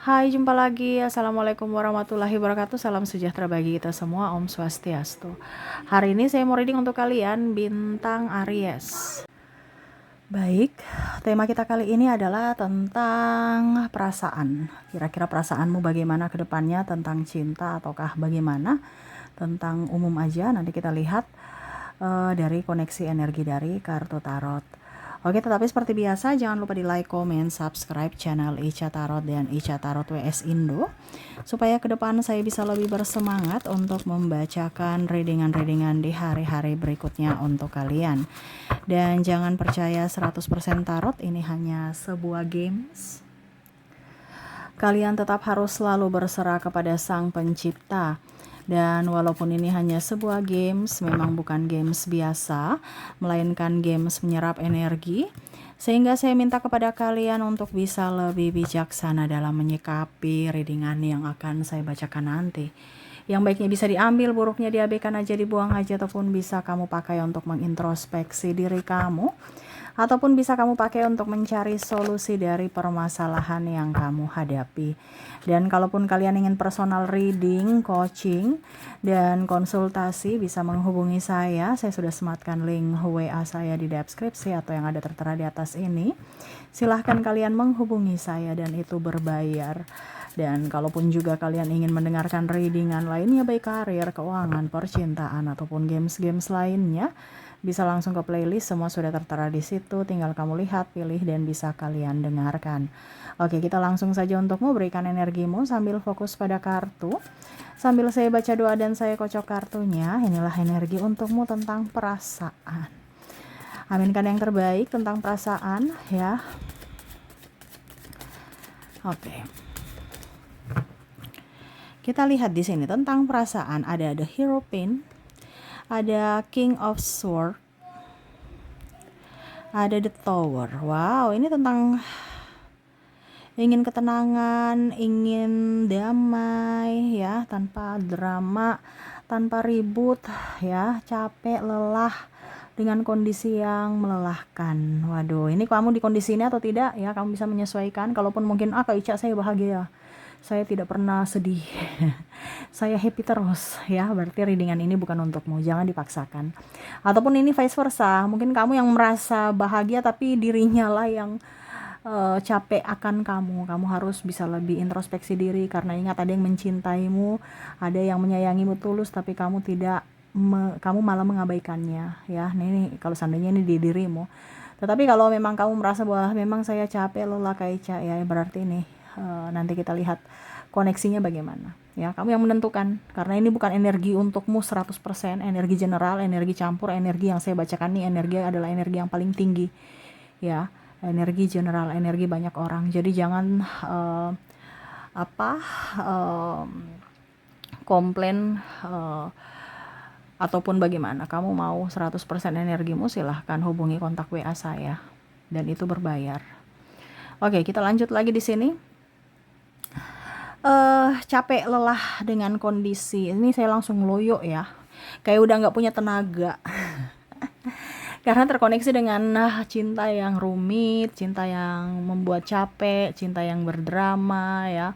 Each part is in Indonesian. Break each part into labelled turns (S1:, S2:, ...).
S1: Hai, jumpa lagi. Assalamualaikum warahmatullahi wabarakatuh. Salam sejahtera bagi kita semua. Om Swastiastu. Hari ini saya mau reading untuk kalian bintang Aries. Baik, tema kita kali ini adalah tentang perasaan. Kira-kira perasaanmu bagaimana ke depannya, tentang cinta ataukah bagaimana? Tentang umum aja, nanti kita lihat dari koneksi energi dari kartu tarot. Oke, tetapi seperti biasa jangan lupa di like, comment, subscribe channel Ica Tarot dan Ica Tarot WS Indo supaya ke depan saya bisa lebih bersemangat untuk membacakan readingan-readingan di hari-hari berikutnya untuk kalian. Dan jangan percaya 100% tarot, ini hanya sebuah games. Kalian tetap harus selalu berserah kepada Sang Pencipta. Dan walaupun ini hanya sebuah games, memang bukan games biasa, melainkan games menyerap energi, sehingga saya minta kepada kalian untuk bisa lebih bijaksana dalam menyikapi readingan yang akan saya bacakan nanti. Yang baiknya bisa diambil, buruknya diabaikan aja, dibuang aja, ataupun bisa kamu pakai untuk mengintrospeksi diri kamu, ataupun bisa kamu pakai untuk mencari solusi dari permasalahan yang kamu hadapi. Dan kalaupun kalian ingin personal reading, coaching, dan konsultasi, bisa menghubungi saya. Saya sudah sematkan link WA saya di deskripsi atau yang ada tertera di atas ini. Silahkan kalian menghubungi saya dan itu berbayar. Dan kalaupun juga kalian ingin mendengarkan readingan lainnya, baik karir, keuangan, percintaan, ataupun games-games lainnya, bisa langsung ke playlist, semua sudah tertera di situ, tinggal kamu lihat, pilih, dan bisa kalian dengarkan. Oke, kita langsung saja untuk memberikan energimu sambil fokus pada kartu. Sambil saya baca doa dan saya kocok kartunya, inilah energi untukmu tentang perasaan. Aminkan yang terbaik tentang perasaan ya. Oke. Kita lihat di sini tentang perasaan, ada The Hierophant, ada King of Swords, ada The Tower. Wow, ini tentang ingin ketenangan, ingin damai ya, tanpa drama, tanpa ribut ya, capek, lelah dengan kondisi yang melelahkan. Waduh, ini kamu di kondisi ini atau tidak ya, kamu bisa menyesuaikan. Kalaupun mungkin Kak Ica saya bahagia, saya tidak pernah sedih, saya happy terus ya, berarti readingan ini bukan untukmu, jangan dipaksakan. Ataupun ini vice versa, mungkin kamu yang merasa bahagia tapi dirinya lah yang capek akan kamu harus bisa lebih introspeksi diri, karena ingat ada yang mencintaimu, ada yang menyayangimu tulus, tapi kamu tidak kamu malah mengabaikannya ya. Ini kalau seandainya ini di dirimu. Tetapi kalau memang kamu merasa bahwa memang saya capek, lelah kayak Ica ya, berarti ini nanti kita lihat koneksinya bagaimana ya, kamu yang menentukan, karena ini bukan energi untukmu 100%, energi general, energi campur, energi yang saya bacakan nih, energi adalah energi yang paling tinggi ya, energi general, energi banyak orang. Jadi jangan komplain ataupun bagaimana. Kamu mau 100% energimu, silahkan hubungi kontak WA saya dan itu berbayar. Oke, kita lanjut lagi di sini. Capek, lelah dengan kondisi ini, saya langsung loyo ya, kayak udah nggak punya tenaga. Karena terkoneksi dengan cinta yang rumit, cinta yang membuat capek, cinta yang berdrama ya.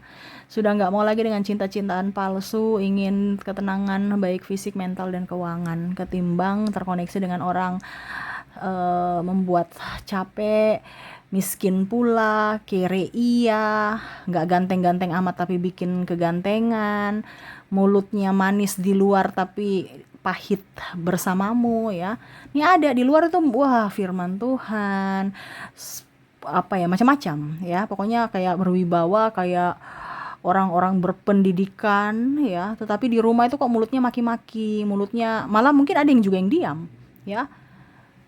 S1: Sudah nggak mau lagi dengan cinta-cintaan palsu, ingin ketenangan baik fisik, mental, dan keuangan. Ketimbang terkoneksi dengan orang membuat capek, miskin pula, kere iya, nggak ganteng-ganteng amat tapi bikin kegantengan, mulutnya manis di luar tapi pahit bersamamu ya. Ini ada di luar itu, wah, firman Tuhan, apa ya, macam-macam ya, pokoknya kayak berwibawa, kayak orang-orang berpendidikan ya, tetapi di rumah itu kok mulutnya maki-maki, mulutnya malah mungkin ada yang juga yang diam ya.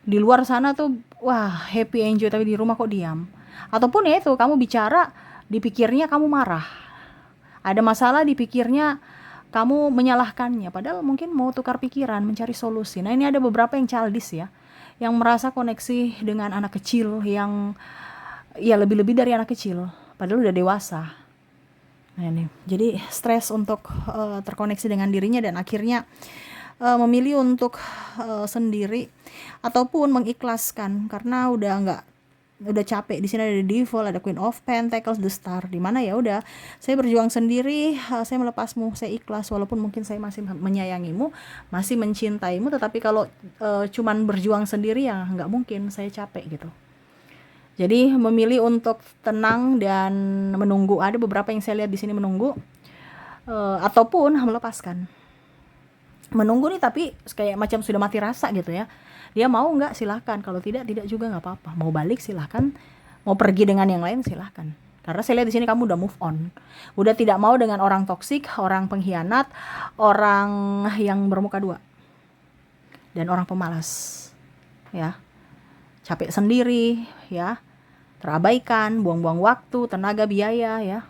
S1: Di luar sana tuh wah happy enjoy, tapi di rumah kok diam. Ataupun ya itu, kamu bicara dipikirnya kamu marah, ada masalah dipikirnya kamu menyalahkannya, padahal mungkin mau tukar pikiran, mencari solusi. Nah, ini ada beberapa yang childish ya, yang merasa koneksi dengan anak kecil, yang ya lebih-lebih dari anak kecil padahal udah dewasa. Nah, ini jadi stres untuk terkoneksi dengan dirinya, dan akhirnya memilih untuk sendiri ataupun mengikhlaskan karena udah nggak udah capek. Di sini ada the devil, ada queen of pentacles, the star. Di mana ya udah, saya berjuang sendiri, saya melepasmu, saya ikhlas walaupun mungkin saya masih menyayangimu, masih mencintaimu, tetapi kalau cuman berjuang sendiri ya nggak mungkin, saya capek gitu. Jadi memilih untuk tenang dan menunggu. Ada beberapa yang saya lihat di sini menunggu, ataupun melepaskan. Menunggu nih tapi kayak macam sudah mati rasa gitu ya. Dia mau nggak silahkan, kalau tidak juga nggak apa-apa. Mau balik silahkan, mau pergi dengan yang lain silahkan. Karena saya lihat di sini kamu udah move on, udah tidak mau dengan orang toksik, orang pengkhianat, orang yang bermuka dua, dan orang pemalas, ya, capek sendiri, ya, terabaikan, buang-buang waktu, tenaga, biaya, ya.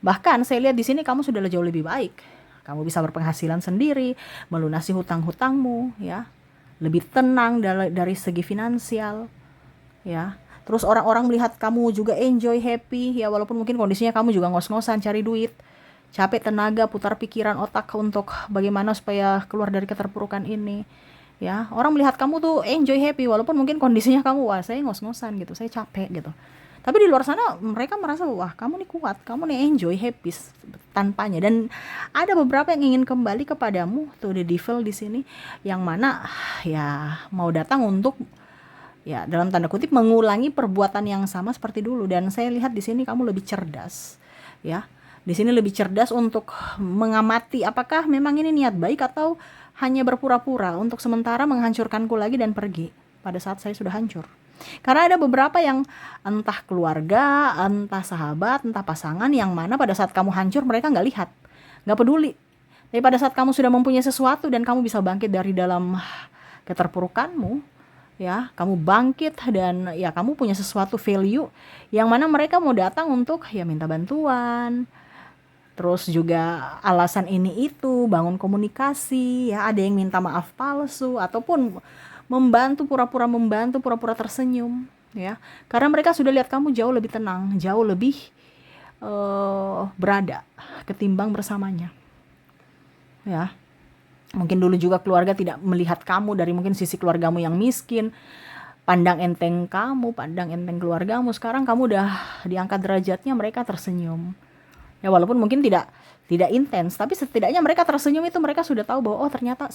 S1: Bahkan saya lihat di sini kamu sudah jauh lebih baik. Kamu bisa berpenghasilan sendiri, melunasi hutang-hutangmu, ya. Lebih tenang dari segi finansial, ya. Terus orang-orang melihat kamu juga enjoy, happy, ya, walaupun mungkin kondisinya kamu juga ngos-ngosan cari duit, capek tenaga, putar pikiran otak untuk bagaimana supaya keluar dari keterpurukan ini, ya. Orang melihat kamu tuh enjoy, happy, walaupun mungkin kondisinya kamu, wah saya ngos-ngosan gitu, saya capek gitu. Tapi di luar sana mereka merasa, wah kamu nih kuat, kamu nih enjoy, happy tanpanya. Dan ada beberapa yang ingin kembali kepadamu, tuh the devil di sini, yang mana ya mau datang untuk, ya, dalam tanda kutip mengulangi perbuatan yang sama seperti dulu. Dan saya lihat di sini kamu lebih cerdas, ya. Di sini lebih cerdas untuk mengamati apakah memang ini niat baik atau hanya berpura-pura untuk sementara menghancurkanku lagi dan pergi pada saat saya sudah hancur. Karena ada beberapa yang entah keluarga, entah sahabat, entah pasangan, yang mana pada saat kamu hancur mereka nggak lihat, nggak peduli. Tapi pada saat kamu sudah mempunyai sesuatu dan kamu bisa bangkit dari dalam keterpurukanmu, ya, kamu bangkit dan ya kamu punya sesuatu value yang mana mereka mau datang untuk ya minta bantuan, terus juga alasan ini itu, bangun komunikasi, ya, ada yang minta maaf palsu ataupun membantu, pura-pura membantu, pura-pura tersenyum, ya, karena mereka sudah lihat kamu jauh lebih tenang, jauh lebih berada ketimbang bersamanya, ya. Mungkin dulu juga keluarga tidak melihat kamu dari mungkin sisi keluargamu yang miskin, pandang enteng kamu, pandang enteng keluargamu. Sekarang kamu udah diangkat derajatnya, mereka tersenyum, ya, walaupun mungkin tidak intens, tapi setidaknya mereka tersenyum, itu mereka sudah tahu bahwa oh ternyata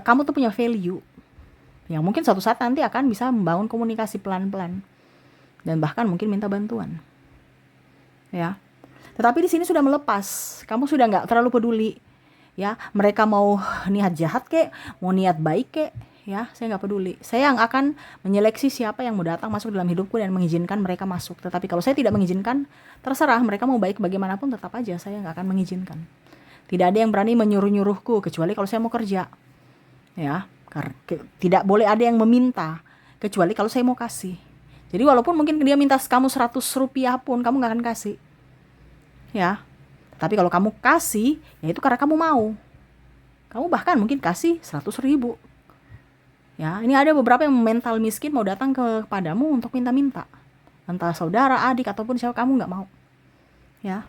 S1: kamu tuh punya value yang mungkin suatu saat nanti akan bisa membangun komunikasi pelan-pelan dan bahkan mungkin minta bantuan, ya. Tetapi di sini sudah melepas, kamu sudah nggak terlalu peduli, ya, mereka mau niat jahat kek, mau niat baik kek, ya, saya nggak peduli. Saya yang akan menyeleksi siapa yang mau datang masuk dalam hidupku dan mengizinkan mereka masuk. Tetapi kalau saya tidak mengizinkan, terserah mereka mau baik bagaimanapun, tetap aja saya nggak akan mengizinkan. Tidak ada yang berani menyuruh-nyuruhku kecuali kalau saya mau kerja, ya. Tidak boleh ada yang meminta kecuali kalau saya mau kasih. Jadi walaupun mungkin dia minta kamu 100 rupiah pun kamu gak akan kasih, ya. Tapi kalau kamu kasih, ya itu karena kamu mau. Kamu bahkan mungkin kasih 100.000, ya. Ini ada beberapa yang mental miskin mau datang kepadamu untuk minta-minta, entah saudara, adik, ataupun siapa, kamu gak mau, ya.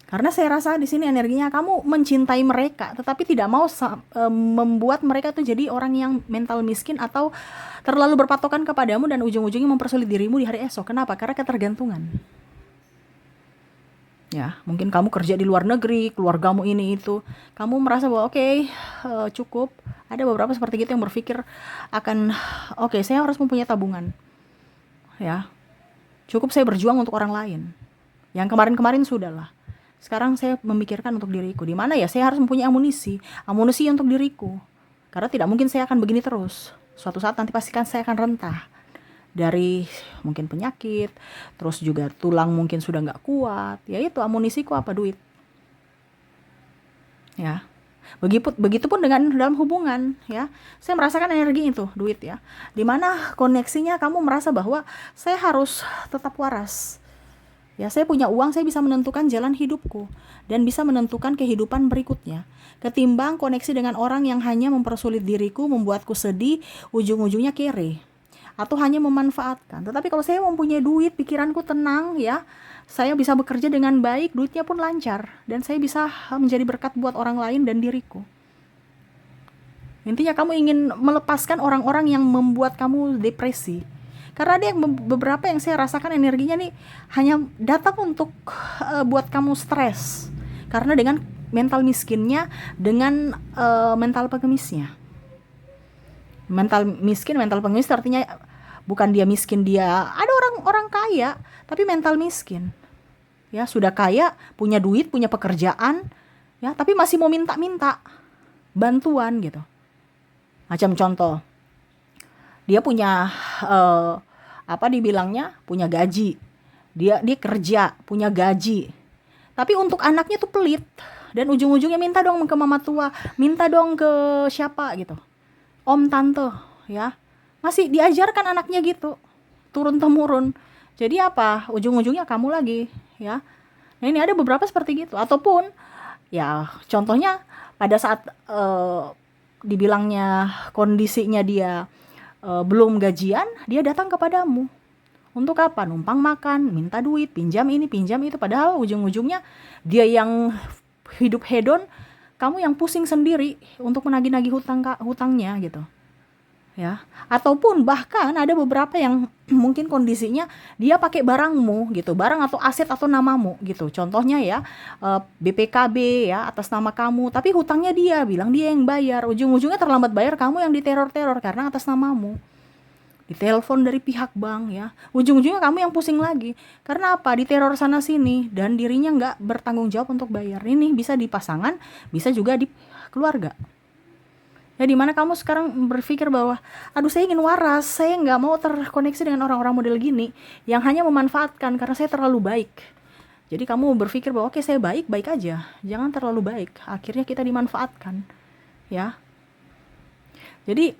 S1: Karena saya rasa di sini energinya kamu mencintai mereka, tetapi tidak mau membuat mereka tuh jadi orang yang mental miskin atau terlalu berpatokan kepadamu dan ujung-ujungnya mempersulit dirimu di hari esok. Kenapa? Karena ketergantungan. Ya, mungkin kamu kerja di luar negeri, keluargamu ini itu, kamu merasa bahwa oke, cukup. Ada beberapa seperti gitu yang berpikir akan oke, saya harus mempunyai tabungan, ya. Cukup saya berjuang untuk orang lain. Yang kemarin-kemarin sudahlah. Sekarang saya memikirkan untuk diriku. Di mana ya saya harus mempunyai amunisi untuk diriku. Karena tidak mungkin saya akan begini terus. Suatu saat nanti pastikan saya akan rentah dari mungkin penyakit, terus juga tulang mungkin sudah nggak kuat. Ya itu amunisiku apa? Duit. Ya. Begitupun dengan dalam hubungan, ya. Saya merasakan energi itu, duit, ya. Di mana koneksinya kamu merasa bahwa saya harus tetap waras. Ya, saya punya uang, saya bisa menentukan jalan hidupku dan bisa menentukan kehidupan berikutnya. Ketimbang koneksi dengan orang yang hanya mempersulit diriku, membuatku sedih, ujung-ujungnya kere atau hanya memanfaatkan. Tetapi kalau saya mempunyai duit, pikiranku tenang, ya. Saya bisa bekerja dengan baik, duitnya pun lancar dan saya bisa menjadi berkat buat orang lain dan diriku. Intinya kamu ingin melepaskan orang-orang yang membuat kamu depresi. Karena ada yang beberapa yang saya rasakan energinya nih hanya datang untuk buat kamu stres. Karena dengan mental miskinnya, dengan mental pengemisnya. Mental miskin, mental pengemis artinya bukan dia miskin, dia ada orang-orang kaya tapi mental miskin. Ya, sudah kaya, punya duit, punya pekerjaan, ya, tapi masih mau minta-minta bantuan gitu. Macam contoh, dia punya apa dibilangnya, punya gaji. Dia kerja, punya gaji. Tapi untuk anaknya tuh pelit dan ujung-ujungnya minta dong ke mama tua, minta dong ke siapa gitu. Om tante, ya. Masih diajarkan anaknya gitu. Turun temurun. Jadi apa? Ujung-ujungnya kamu lagi, ya. Nah, ini ada beberapa seperti gitu. Ataupun ya contohnya pada saat dibilangnya kondisinya dia belum gajian, dia datang kepadamu. Untuk apa? Numpang makan, minta duit, pinjam ini, pinjam itu. Padahal ujung-ujungnya dia yang hidup hedon, kamu yang pusing sendiri untuk menagih-nagih hutangnya gitu. Ya, ataupun bahkan ada beberapa yang mungkin kondisinya dia pakai barangmu gitu, barang atau aset atau namamu gitu. Contohnya ya BPKB ya atas nama kamu, tapi hutangnya dia bilang dia yang bayar. Ujung-ujungnya terlambat bayar, kamu yang diteror-teror karena atas namamu. Ditelepon dari pihak bank ya. Ujung-ujungnya kamu yang pusing lagi. Karena apa? Diteror sana sini dan dirinya nggak bertanggung jawab untuk bayar. Ini bisa di pasangan, bisa juga di keluarga. Ya, dimana kamu sekarang berpikir bahwa aduh saya ingin waras, saya nggak mau terkoneksi dengan orang-orang model gini yang hanya memanfaatkan karena saya terlalu baik. Jadi kamu berpikir bahwa oke, saya baik aja, jangan terlalu baik, akhirnya kita dimanfaatkan, ya. Jadi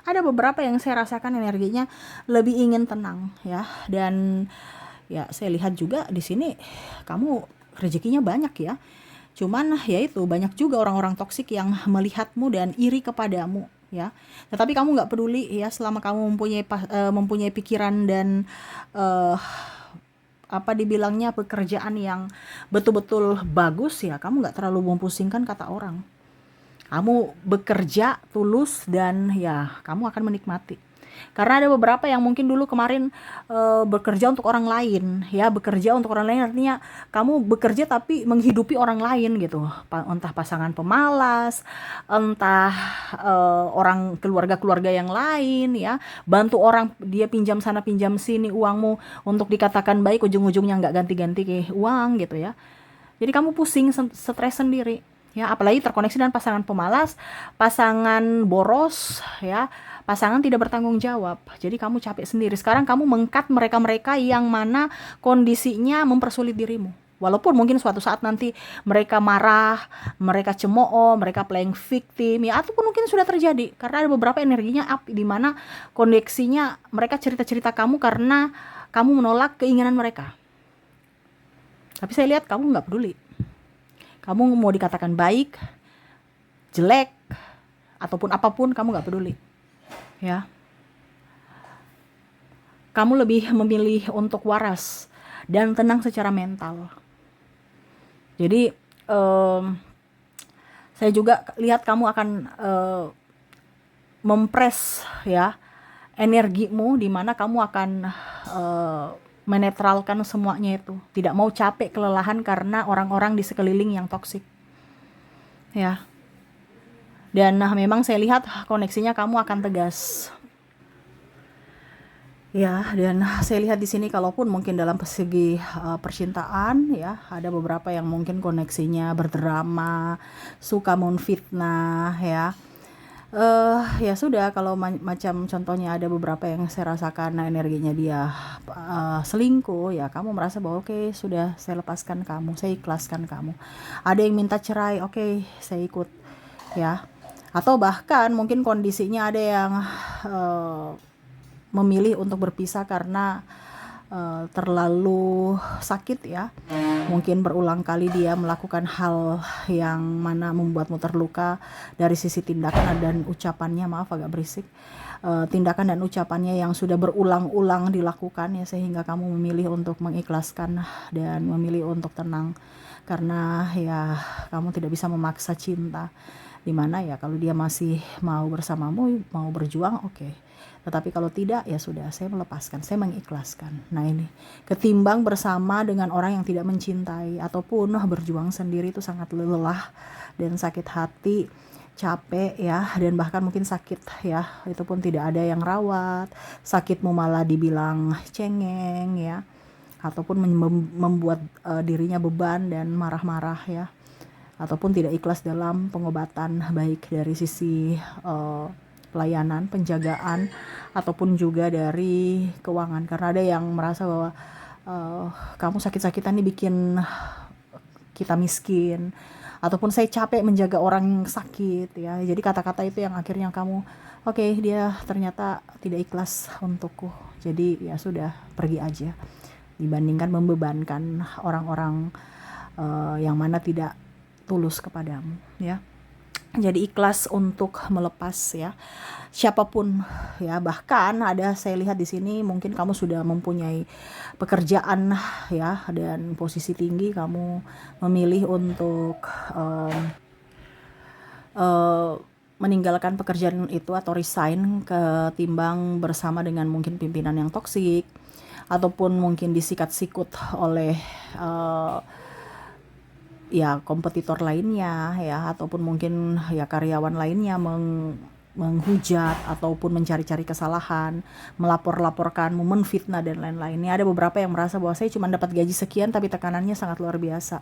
S1: ada beberapa yang saya rasakan energinya lebih ingin tenang, ya. Dan ya saya lihat juga di sini kamu rezekinya banyak ya. Cuman ya itu banyak juga orang-orang toksik yang melihatmu dan iri kepadamu, ya. Tetapi kamu nggak peduli ya, selama kamu mempunyai pikiran dan apa dibilangnya pekerjaan yang betul-betul bagus ya, kamu nggak terlalu memusingkan kata orang. Kamu bekerja tulus dan ya kamu akan menikmati. Karena ada beberapa yang mungkin dulu kemarin bekerja untuk orang lain, ya, bekerja untuk orang lain artinya kamu bekerja tapi menghidupi orang lain gitu, entah pasangan pemalas, entah orang keluarga yang lain, ya, bantu orang, dia pinjam sana pinjam sini uangmu untuk dikatakan baik, ujung-ujungnya nggak ganti-ganti uang gitu ya. Jadi kamu pusing, stres sendiri. Ya, apalagi terkoneksi dengan pasangan pemalas, pasangan boros, ya, pasangan tidak bertanggung jawab. Jadi kamu capek sendiri. Sekarang kamu mengkat mereka-mereka yang mana kondisinya mempersulit dirimu. Walaupun mungkin suatu saat nanti mereka marah, mereka cemooh, mereka playing victim, ya, ataupun mungkin sudah terjadi. Karena ada beberapa energinya up, di mana koneksinya mereka cerita-cerita kamu karena kamu menolak keinginan mereka. Tapi saya lihat kamu nggak peduli. Kamu mau dikatakan baik, jelek, ataupun apapun, kamu gak peduli. Ya. Kamu lebih memilih untuk waras dan tenang secara mental. Jadi, saya juga lihat kamu akan mempres ya energimu, di mana kamu akan menetralkan semuanya itu. Tidak mau capek, kelelahan karena orang-orang di sekeliling yang toksik. Ya. Dan memang saya lihat koneksinya kamu akan tegas. Ya, dan saya lihat di sini kalaupun mungkin dalam segi percintaan ya, ada beberapa yang mungkin koneksinya berdrama, suka memfitnah ya. Ya sudah, kalau macam contohnya ada beberapa yang saya rasakan energinya dia selingkuh ya, kamu merasa bahwa oke, sudah saya lepaskan kamu, saya ikhlaskan kamu. Ada yang minta cerai, oke, saya ikut ya. Atau bahkan mungkin kondisinya ada yang memilih untuk berpisah karena terlalu sakit ya. Mungkin berulang kali dia melakukan hal yang mana membuatmu terluka dari sisi tindakan dan ucapannya, maaf agak berisik, tindakan dan ucapannya yang sudah berulang-ulang dilakukan ya, sehingga kamu memilih untuk mengikhlaskan dan memilih untuk tenang karena ya kamu tidak bisa memaksa cinta. Dimana ya kalau dia masih mau bersamamu, mau berjuang, oke. Tetapi kalau tidak, ya sudah, saya melepaskan, saya mengikhlaskan. Nah ini, ketimbang bersama dengan orang yang tidak mencintai, ataupun berjuang sendiri itu sangat lelah dan sakit hati, capek ya, dan bahkan mungkin sakit ya, itu pun tidak ada yang rawat, sakitmu malah dibilang cengeng ya, ataupun membuat dirinya beban dan marah-marah ya, ataupun tidak ikhlas dalam pengobatan, baik dari sisi pelayanan, penjagaan, ataupun juga dari keuangan. Karena ada yang merasa bahwa kamu sakit-sakitan nih bikin kita miskin, ataupun saya capek menjaga orang yang sakit ya. Jadi kata-kata itu yang akhirnya kamu, oke, dia ternyata tidak ikhlas untukku, jadi ya sudah, pergi aja, dibandingkan membebankan orang-orang yang mana tidak tulus kepadamu ya. Jadi ikhlas untuk melepas ya, siapapun ya. Bahkan ada, saya lihat di sini mungkin kamu sudah mempunyai pekerjaan ya, dan posisi tinggi, kamu memilih untuk meninggalkan pekerjaan itu atau resign, ketimbang bersama dengan mungkin pimpinan yang toksik, ataupun mungkin disikat-sikut oleh ya kompetitor lainnya ya, ataupun mungkin ya karyawan lainnya menghujat ataupun mencari-cari kesalahan, melapor-laporkanmu, menfitnah dan lain-lain. Ini ada beberapa yang merasa bahwa saya cuma dapat gaji sekian tapi tekanannya sangat luar biasa.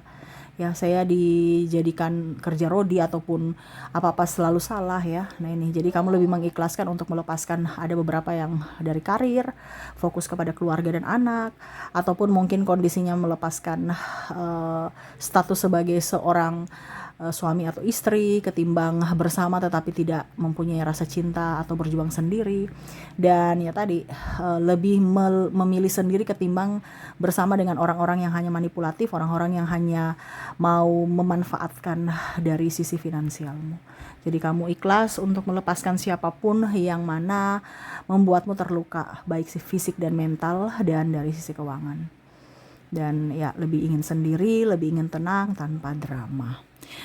S1: Ya, saya dijadikan kerja rodi ataupun apa-apa selalu salah ya. Nah ini, jadi kamu lebih mengikhlaskan untuk melepaskan, ada beberapa yang dari karir, fokus kepada keluarga dan anak, ataupun mungkin kondisinya melepaskan status sebagai seorang suami atau istri, ketimbang bersama tetapi tidak mempunyai rasa cinta atau berjuang sendiri. Dan ya tadi, lebih memilih sendiri ketimbang bersama dengan orang-orang yang hanya manipulatif, orang-orang yang hanya mau memanfaatkan dari sisi finansialmu. Jadi kamu ikhlas untuk melepaskan siapapun yang mana membuatmu terluka, baik fisik dan mental, dan dari sisi keuangan. Dan ya, lebih ingin sendiri, lebih ingin tenang tanpa drama.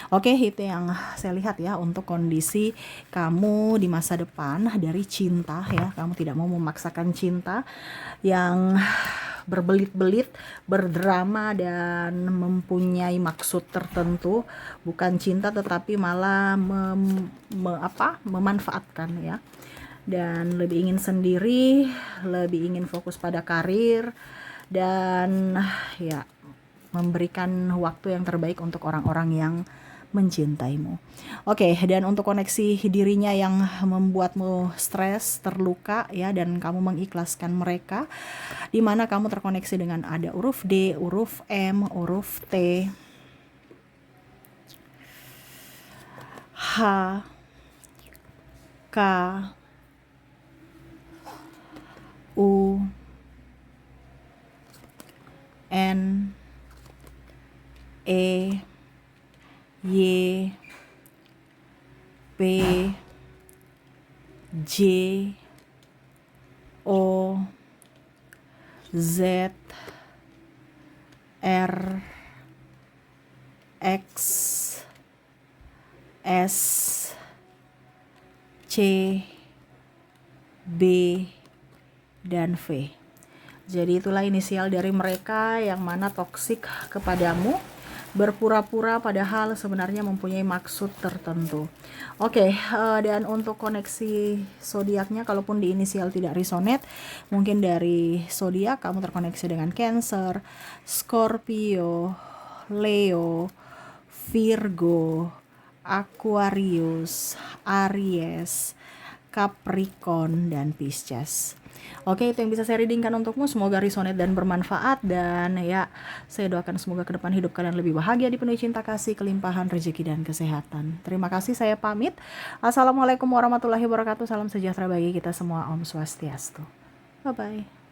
S1: Oke, itu yang saya lihat ya untuk kondisi kamu di masa depan dari cinta ya. Kamu tidak mau memaksakan cinta yang berbelit-belit, berdrama, dan mempunyai maksud tertentu, bukan cinta tetapi malah memanfaatkan ya. Dan lebih ingin sendiri, lebih ingin fokus pada karir, dan ya memberikan waktu yang terbaik untuk orang-orang yang mencintaimu. Oke, dan untuk koneksi dirinya yang membuatmu stres, terluka ya, dan kamu mengikhlaskan mereka, di mana kamu terkoneksi dengan ada huruf D, huruf M, huruf T, H, K, U, N, E, Y, P, J, O, Z, R, X, S, C, B, dan V. Jadi itulah inisial dari mereka yang mana toksik kepadamu, berpura-pura padahal sebenarnya mempunyai maksud tertentu. Oke, dan untuk koneksi zodiaknya, kalaupun di inisial tidak resonate, mungkin dari zodiak kamu terkoneksi dengan Cancer, Scorpio, Leo, Virgo, Aquarius, Aries, Capricorn, dan Pisces. Oke, itu yang bisa saya readingkan untukmu. Semoga resonate dan bermanfaat. Dan ya, saya doakan semoga ke depan hidup kalian lebih bahagia, dipenuhi cinta kasih, kelimpahan rezeki dan kesehatan. Terima kasih, saya pamit. Assalamualaikum warahmatullahi wabarakatuh. Salam sejahtera bagi kita semua. Om Swastiastu. Bye-bye.